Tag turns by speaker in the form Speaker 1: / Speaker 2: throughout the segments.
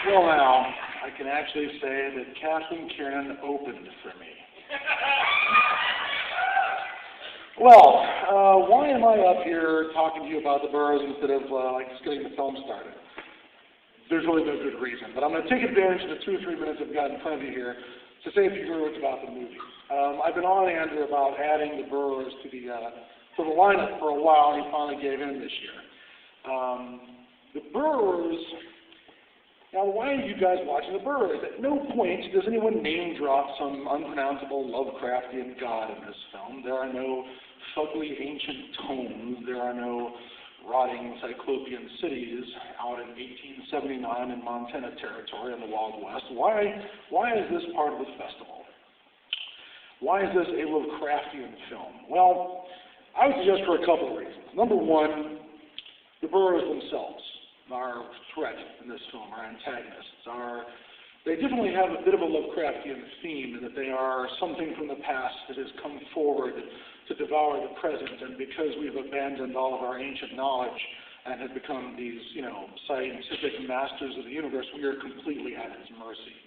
Speaker 1: Well, now, I can actually say that Kathleen Kieran opened for me. Well, why am I up here talking to you about the Burrowers instead of just getting the film started? There's really no good reason, but I'm going to take advantage of the 2 or 3 minutes I've got in front of you here to say a few words about the movie. I've been on Andrew about adding the Burrowers to the lineup for a while, and he finally gave in this year. The Burrowers. Now, why are you guys watching the Burrowers? At no point does anyone name drop some unpronounceable Lovecraftian god in this film. There are no fugly ancient tomes. There are no rotting cyclopean cities out in 1879 in Montana Territory in the Wild West. Why is this part of the festival? Why is this a Lovecraftian film? Well, I would suggest for a couple of reasons. Number one, the Burrowers themselves, our threat in this film, our antagonists, they definitely have a bit of a Lovecraftian theme in that they are something from the past that has come forward to devour the present, and because we've abandoned all of our ancient knowledge and have become these, scientific masters of the universe, we are completely at its mercy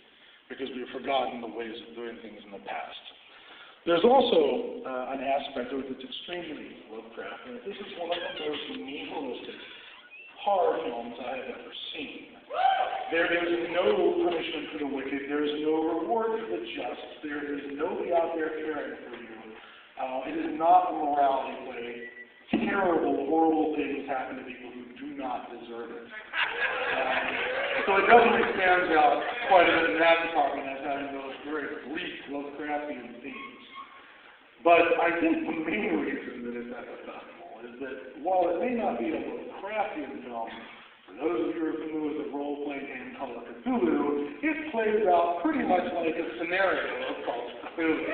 Speaker 1: because we've forgotten the ways of doing things in the past. There's also an aspect of it that's extremely Lovecraftian. This is one of the most nihilistic horror films I have ever seen. There is no punishment for the wicked. There is no reward for the just. There is nobody out there caring for you. It is not a morality play. Terrible, horrible things happen to people who do not deserve it. So it definitely stands out quite a bit in that department as having those very bleak Lovecraftian themes. But I think the main reason that it's at the festival is that while it may not be a Lovecraftian film, for those of you who are familiar with the role-playing game called Cthulhu, it plays out pretty much like a scenario called Cthulhu.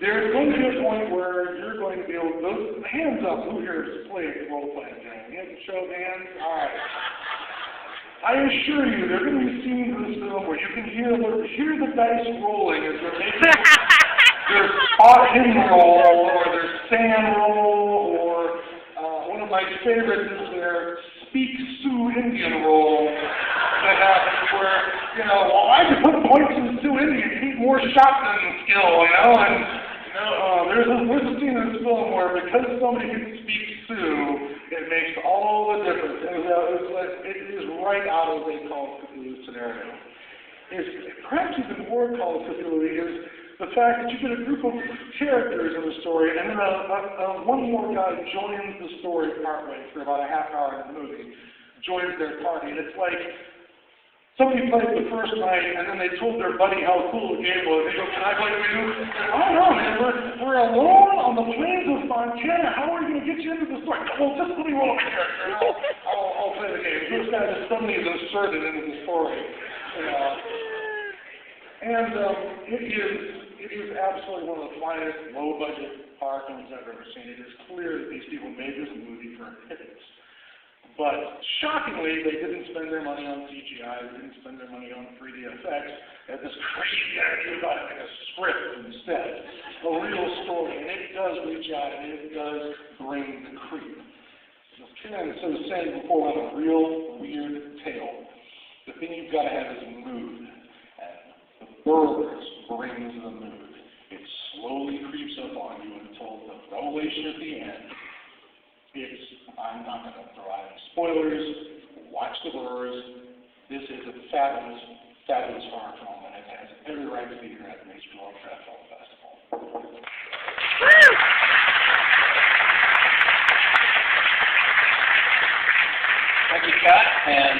Speaker 1: There's going to be a point where you're going to be able to, hands up, who here has played the role-playing game? You have to show of hands? All right. I assure you, there are going to be scenes in this film where you can hear the dice rolling as they're making their spot hidden roll, or their sand roll, or one of my favorites is their Speak Sioux Indian roll that happens where, I just put points in Sioux Indian, you need more shotgun skill, and there's a scene in this film where because somebody can speak Sioux, it makes all the difference. It is right out of a Call of Cthulhu scenario. Perhaps even more Call of Cthulhu is the fact that you get a group of characters in the story, and then one more guy joins the story partway for about a half hour in the movie, joins their party, and it's like somebody played the first night, and then they told their buddy how cool the game was. They go, "Can I play with you?" "Oh no, man, we're alone on the plains of Montana. How are we going to get you into the story?" "Well, just let me roll a character, and I'll play the game." This guy just suddenly is inserted into the story. And it is absolutely one of the finest low-budget horror films I've ever seen. It is clear that these people made this movie for pittance. But shockingly, they didn't spend their money on CGI. They didn't spend their money on 3D effects. They had this crazy idea about having a script instead, a real story, and it does reach out and it does bring the creep. So Karen was saying before about a real weird tale. The thing you've got to have is mood. And the Burrowers brings the mood. It slowly creeps up on you until the revelation at the end. I'm not going to throw out any spoilers. Watch the Burrowers. This is a fabulous, fabulous horror film, and it has every right to be here at the Major Lovecraft Film Festival.
Speaker 2: Thank you, Scott. And